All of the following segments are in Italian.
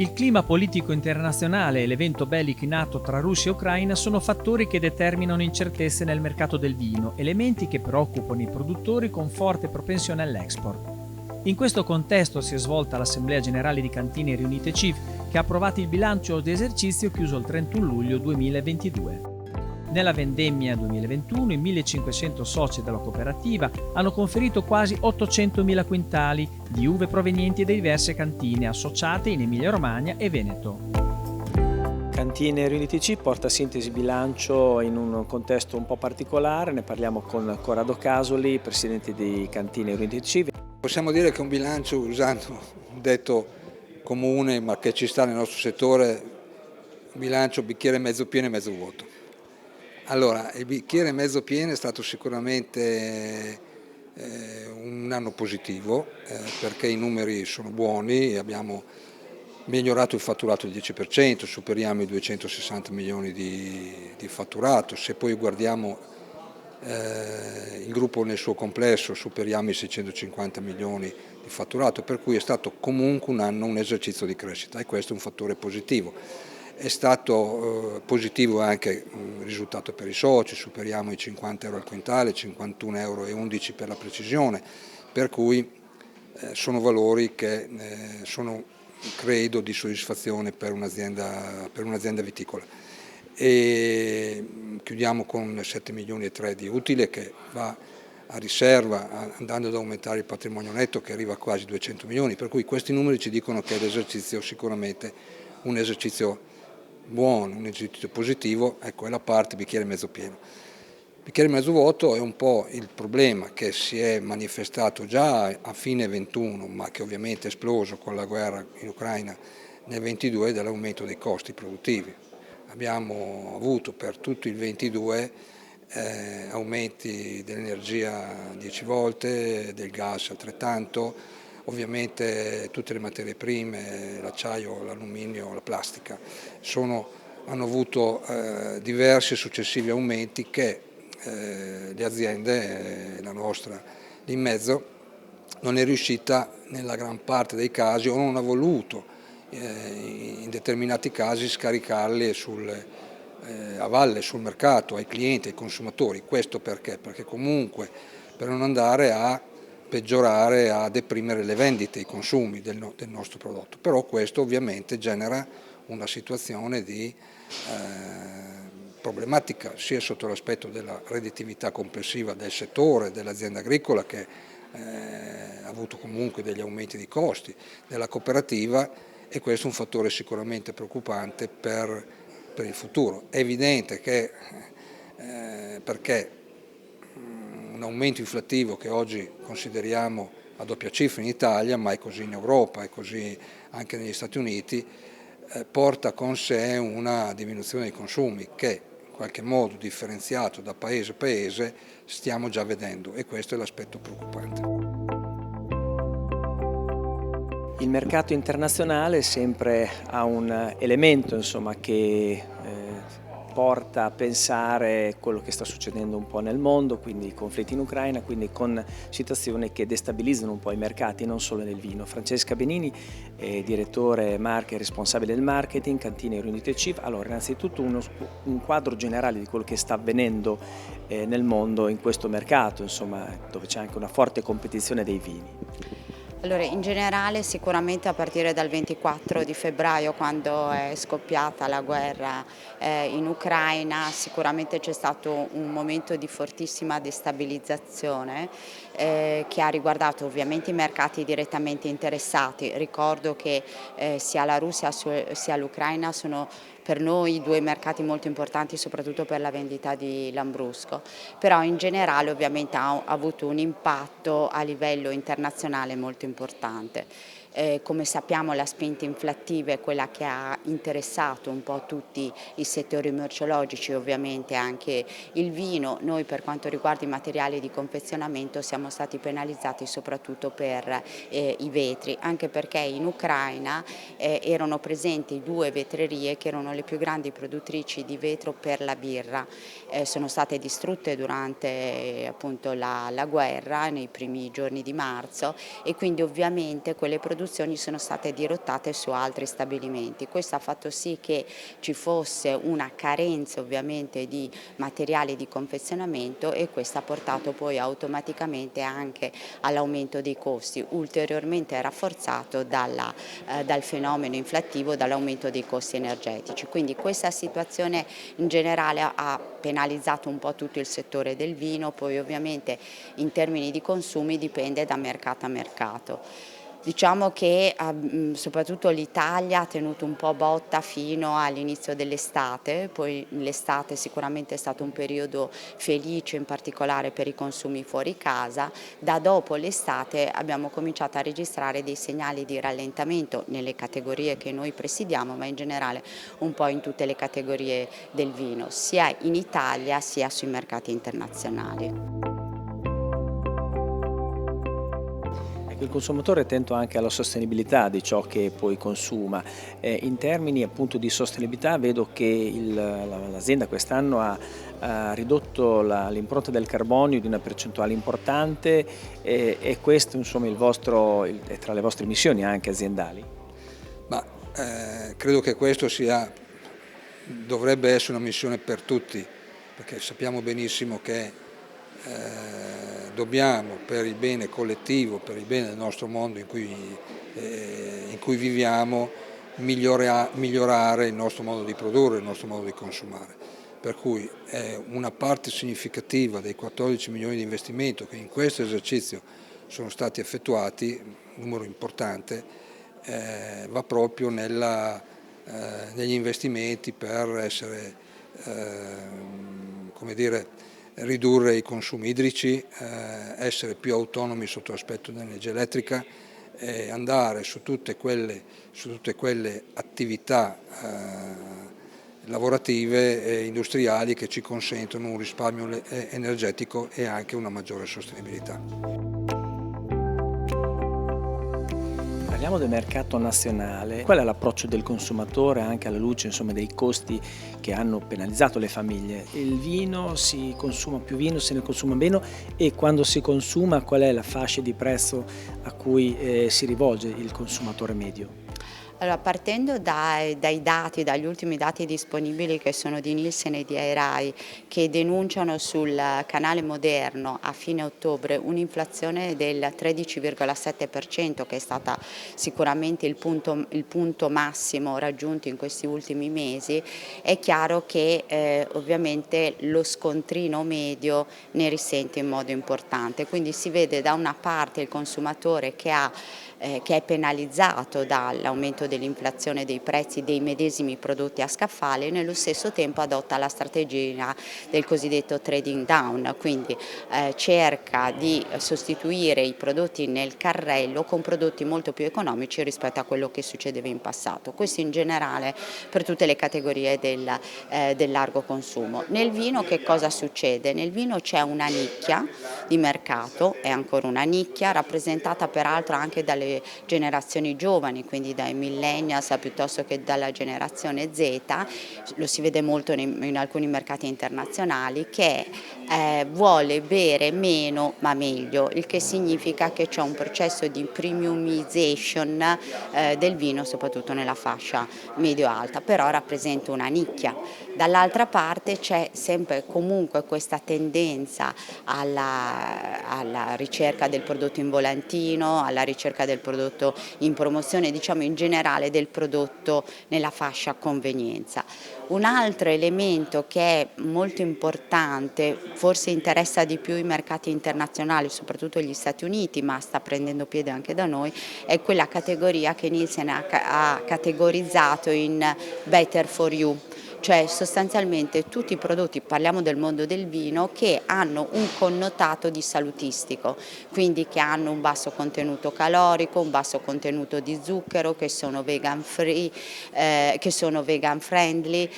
Il clima politico internazionale e l'evento bellico in atto tra Russia e Ucraina sono fattori che determinano incertezze nel mercato del vino, elementi che preoccupano i produttori con forte propensione all'export. In questo contesto si è svolta l'Assemblea Generale di Cantine Riunite CIV, che ha approvato il bilancio di esercizio chiuso il 31 luglio 2022. Nella vendemmia 2021 i 1500 soci della cooperativa hanno conferito quasi 800.000 quintali di uve provenienti da diverse cantine associate in Emilia-Romagna e Veneto. Cantine Riunite CIV porta a sintesi bilancio in un contesto un po' particolare, ne parliamo con Corrado Casoli, presidente di Cantine Riunite CIV. Possiamo dire che un bilancio, usando un detto comune ma che ci sta nel nostro settore, un bilancio bicchiere mezzo pieno e mezzo vuoto. Allora, il bicchiere mezzo pieno è stato sicuramente un anno positivo perché i numeri sono buoni, abbiamo migliorato il fatturato del 10%, superiamo i 260 milioni di fatturato. Se poi guardiamo il gruppo nel suo complesso superiamo i 650 milioni di fatturato, per cui è stato comunque un esercizio di crescita e questo è un fattore positivo. È stato positivo anche il risultato per i soci, superiamo i 50 euro al quintale, 51,11 euro per la precisione, per cui sono valori che sono, credo, di soddisfazione per un'azienda viticola. E chiudiamo con 7 milioni e 3 di utile che va a riserva, andando ad aumentare il patrimonio netto che arriva a quasi 200 milioni, per cui questi numeri ci dicono che è l'esercizio sicuramente un esercizio buono, un esercizio positivo. Ecco, è la parte bicchiere mezzo pieno. Bicchiere mezzo vuoto è un po' il problema che si è manifestato già a fine 21, ma che ovviamente è esploso con la guerra in Ucraina nel 22, dell'aumento dei costi produttivi. Abbiamo avuto per tutto il 22 aumenti dell'energia 10 volte, del gas altrettanto, ovviamente tutte le materie prime, l'acciaio, l'alluminio, la plastica, hanno avuto diversi successivi aumenti che le aziende, la nostra lì in mezzo, non è riuscita nella gran parte dei casi o non ha voluto in determinati casi scaricarli a valle sul mercato, ai clienti, ai consumatori. Questo perché? Perché comunque per non andare a peggiorare, a deprimere le vendite, i consumi del nostro prodotto. Però questo ovviamente genera una situazione di problematica sia sotto l'aspetto della redditività complessiva del settore, dell'azienda agricola che ha avuto comunque degli aumenti di costi, della cooperativa, e questo è un fattore sicuramente preoccupante per il futuro. È evidente che perché un aumento inflattivo che oggi consideriamo a doppia cifra in Italia, ma è così in Europa, è così anche negli Stati Uniti, porta con sé una diminuzione dei consumi che in qualche modo differenziato da paese a paese stiamo già vedendo, e questo è l'aspetto preoccupante. Il mercato internazionale sempre ha un elemento, insomma, che porta a pensare quello che sta succedendo un po' nel mondo, quindi i conflitti in Ucraina, quindi con situazioni che destabilizzano un po' i mercati, non solo nel vino. Francesca Benini, direttore marche e responsabile del marketing, Cantine Riunite CIV. Allora, innanzitutto un quadro generale di quello che sta avvenendo nel mondo in questo mercato, insomma, dove c'è anche una forte competizione dei vini. Allora, in generale sicuramente a partire dal 24 di febbraio, quando è scoppiata la guerra in Ucraina, sicuramente c'è stato un momento di fortissima destabilizzazione che ha riguardato ovviamente i mercati direttamente interessati. Ricordo che sia la Russia sia l'Ucraina sono per noi due mercati molto importanti, soprattutto per la vendita di Lambrusco, però in generale ovviamente ha avuto un impatto a livello internazionale molto importante. Come sappiamo la spinta inflattiva è quella che ha interessato un po' tutti i settori merceologici, ovviamente anche il vino. Noi per quanto riguarda i materiali di confezionamento siamo stati penalizzati soprattutto per i vetri, anche perché in Ucraina erano presenti due vetrerie che erano le più grandi produttrici di vetro per la birra. Sono state distrutte durante appunto la guerra nei primi giorni di marzo, e quindi ovviamente quelle produzioni produzioni sono state dirottate su altri stabilimenti. Questo ha fatto sì che ci fosse una carenza ovviamente di materiali di confezionamento e questo ha portato poi automaticamente anche all'aumento dei costi, ulteriormente rafforzato dal fenomeno inflattivo, dall'aumento dei costi energetici. Quindi questa situazione in generale ha penalizzato un po' tutto il settore del vino, poi ovviamente in termini di consumi dipende da mercato a mercato. Diciamo che soprattutto l'Italia ha tenuto un po' botta fino all'inizio dell'estate, poi l'estate sicuramente è stato un periodo felice in particolare per i consumi fuori casa, da dopo l'estate abbiamo cominciato a registrare dei segnali di rallentamento nelle categorie che noi presidiamo, ma in generale un po' in tutte le categorie del vino, sia in Italia sia sui mercati internazionali. Il consumatore è attento anche alla sostenibilità di ciò che poi consuma. In termini appunto di sostenibilità vedo che l'azienda quest'anno ha ridotto l'impronta del carbonio di una percentuale importante e questo insomma è tra le vostre missioni anche aziendali? Ma credo che questo dovrebbe essere una missione per tutti, perché sappiamo benissimo che dobbiamo, per il bene collettivo, per il bene del nostro mondo in cui viviamo, migliorare il nostro modo di produrre, il nostro modo di consumare. Per cui una parte significativa dei 14 milioni di investimento che in questo esercizio sono stati effettuati, un numero importante, va proprio negli investimenti per ridurre i consumi idrici, essere più autonomi sotto l'aspetto dell'energia elettrica e andare su tutte quelle attività lavorative e industriali che ci consentono un risparmio energetico e anche una maggiore sostenibilità. Parliamo del mercato nazionale. Qual è l'approccio del consumatore anche alla luce insomma, dei costi che hanno penalizzato le famiglie? Il vino, si consuma più vino, se ne consuma meno e quando si consuma qual è la fascia di prezzo a cui si rivolge il consumatore medio? Allora, partendo dagli ultimi dati disponibili che sono di Nielsen e di AirAi, che denunciano sul canale moderno a fine ottobre un'inflazione del 13,7%, che è stata sicuramente il punto massimo raggiunto in questi ultimi mesi, è chiaro che ovviamente lo scontrino medio ne risente in modo importante. Quindi si vede da una parte il consumatore che è penalizzato dall'aumento dell'inflazione dei prezzi dei medesimi prodotti a scaffale e nello stesso tempo adotta la strategia del cosiddetto trading down, quindi cerca di sostituire i prodotti nel carrello con prodotti molto più economici rispetto a quello che succedeva in passato. Questo in generale per tutte le categorie del largo consumo. Nel vino che cosa succede? Nel vino c'è una nicchia di mercato, è ancora una nicchia rappresentata peraltro anche dalle generazioni giovani, quindi dai millennials piuttosto che dalla generazione Z, lo si vede molto in alcuni mercati internazionali, che vuole bere meno ma meglio, il che significa che c'è un processo di premiumization del vino, soprattutto nella fascia medio-alta, però rappresenta una nicchia. Dall'altra parte c'è sempre comunque questa tendenza alla ricerca del prodotto in volantino, alla ricerca del prodotto in promozione, diciamo in generale del prodotto nella fascia convenienza. Un altro elemento che è molto importante, forse interessa di più i mercati internazionali, soprattutto gli Stati Uniti, ma sta prendendo piede anche da noi, è quella categoria che Nielsen ha categorizzato in better for you. Cioè sostanzialmente tutti i prodotti, parliamo del mondo del vino, che hanno un connotato di salutistico, quindi che hanno un basso contenuto calorico, un basso contenuto di zucchero, che sono vegan free, che sono vegan friendly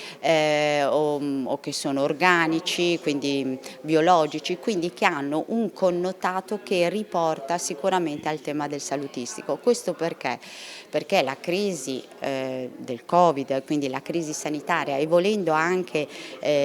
o che sono organici, quindi biologici, quindi che hanno un connotato che riporta sicuramente al tema del salutistico. Questo perché? Perché la crisi del Covid, quindi la crisi sanitaria, ha volendo anche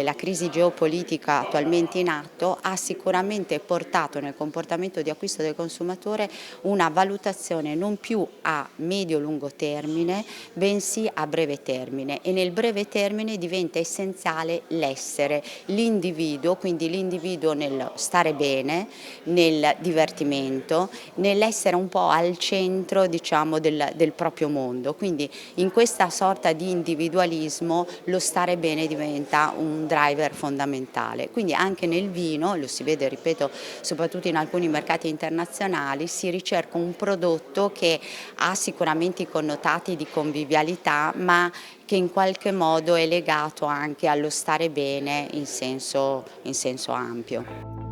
la crisi geopolitica attualmente in atto, ha sicuramente portato nel comportamento di acquisto del consumatore una valutazione non più a medio-lungo termine, bensì a breve termine, e nel breve termine diventa essenziale l'essere, l'individuo, quindi l'individuo nel stare bene, nel divertimento, nell'essere un po' al centro, diciamo, del proprio mondo. Quindi in questa sorta di individualismo lo stare bene diventa un driver fondamentale. Quindi anche nel vino, lo si vede, ripeto, soprattutto in alcuni mercati internazionali, si ricerca un prodotto che ha sicuramente i connotati di convivialità, ma che in qualche modo è legato anche allo stare bene in senso ampio.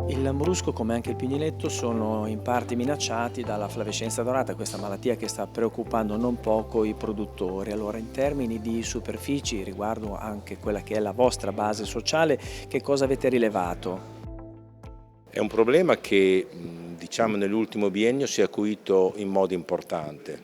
Il lambrusco, come anche il pignoletto, sono in parte minacciati dalla flavescenza dorata, questa malattia che sta preoccupando non poco i produttori. Allora, in termini di superfici, riguardo anche quella che è la vostra base sociale, che cosa avete rilevato? È un problema che diciamo nell'ultimo biennio si è acuito in modo importante.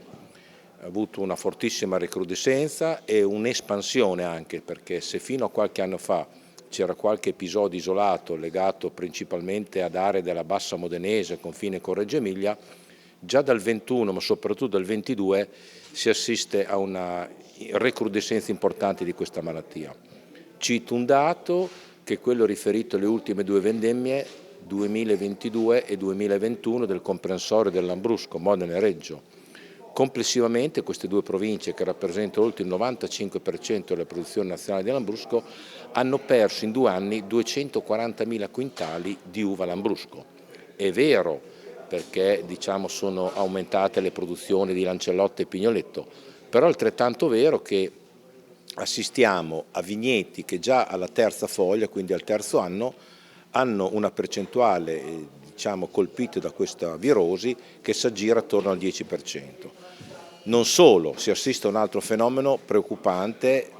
Ha avuto una fortissima recrudescenza e un'espansione anche, perché se fino a qualche anno fa c'era qualche episodio isolato legato principalmente ad aree della Bassa Modenese, confine con Reggio Emilia, già dal 21 ma soprattutto dal 22 si assiste a una recrudescenza importante di questa malattia. Cito un dato che è quello riferito alle ultime due vendemmie 2022 e 2021 del comprensorio del Lambrusco, Modena e Reggio. Complessivamente queste due province, che rappresentano oltre il 95% della produzione nazionale di Lambrusco, hanno perso in 2 anni 240.000 quintali di uva Lambrusco. È vero, perché diciamo, sono aumentate le produzioni di Lancellotte e Pignoletto, però è altrettanto vero che assistiamo a vigneti che già alla terza foglia, quindi al terzo anno, hanno una percentuale diciamo, colpite da questa virosi che si aggira attorno al 10%. Non solo, si assiste a un altro fenomeno preoccupante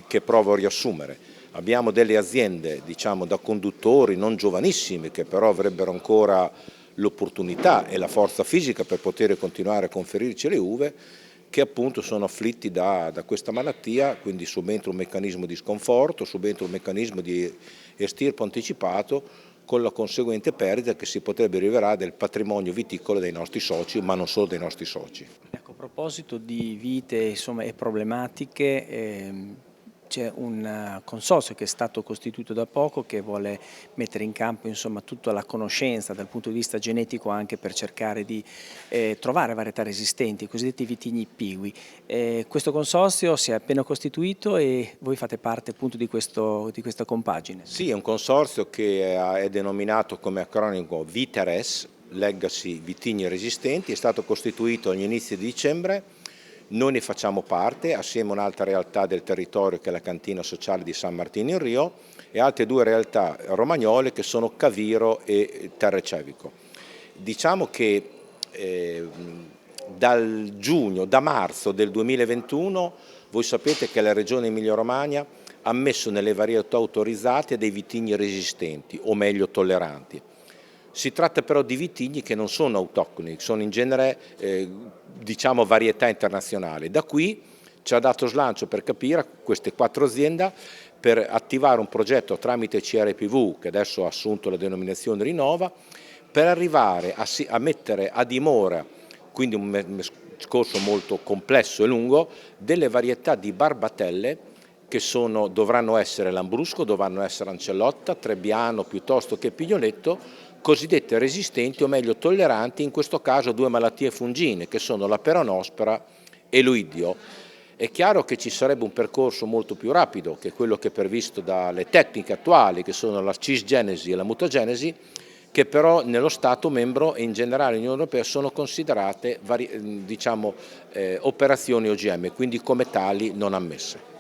che provo a riassumere. Abbiamo delle aziende diciamo, da conduttori non giovanissimi che però avrebbero ancora l'opportunità e la forza fisica per poter continuare a conferirci le uve, che appunto sono afflitti da questa malattia, quindi subentra un meccanismo di sconforto, subentra un meccanismo di estirpo anticipato, con la conseguente perdita che si potrebbe rivelare del patrimonio viticolo dei nostri soci, ma non solo dei nostri soci. Ecco, a proposito di vite insomma, e problematiche, c'è un consorzio che è stato costituito da poco che vuole mettere in campo insomma, tutta la conoscenza dal punto di vista genetico anche per cercare di trovare varietà resistenti, i cosiddetti vitigni pigui. Questo consorzio si è appena costituito e voi fate parte appunto di questa compagine. Sì, è un consorzio che è denominato come acronimo VITERES, Legacy Vitigni Resistenti, è stato costituito agli inizi di dicembre. Noi ne facciamo parte assieme a un'altra realtà del territorio che è la cantina sociale di San Martino in Rio e altre due realtà romagnole che sono Caviro e Terrecevico. Diciamo che da marzo del 2021 voi sapete che la regione Emilia-Romagna ha messo nelle varietà autorizzate dei vitigni resistenti o meglio tolleranti. Si tratta però di vitigni che non sono autoctoni, sono in genere diciamo varietà internazionali. Da qui ci ha dato slancio per capire queste 4 aziende per attivare un progetto tramite CRPV, che adesso ha assunto la denominazione Rinnova, per arrivare a mettere a dimora, quindi un discorso molto complesso e lungo, delle varietà di barbatelle che dovranno essere Lambrusco, dovranno essere Ancellotta, Trebbiano piuttosto che Pignoletto, cosiddette resistenti o meglio tolleranti in questo caso a 2 malattie fungine che sono la peronospora e l'oidio. È chiaro che ci sarebbe un percorso molto più rapido che quello che è previsto dalle tecniche attuali che sono la cisgenesi e la mutagenesi, che però nello Stato membro e in generale nell'Unione Europea sono considerate diciamo, operazioni OGM, quindi come tali non ammesse.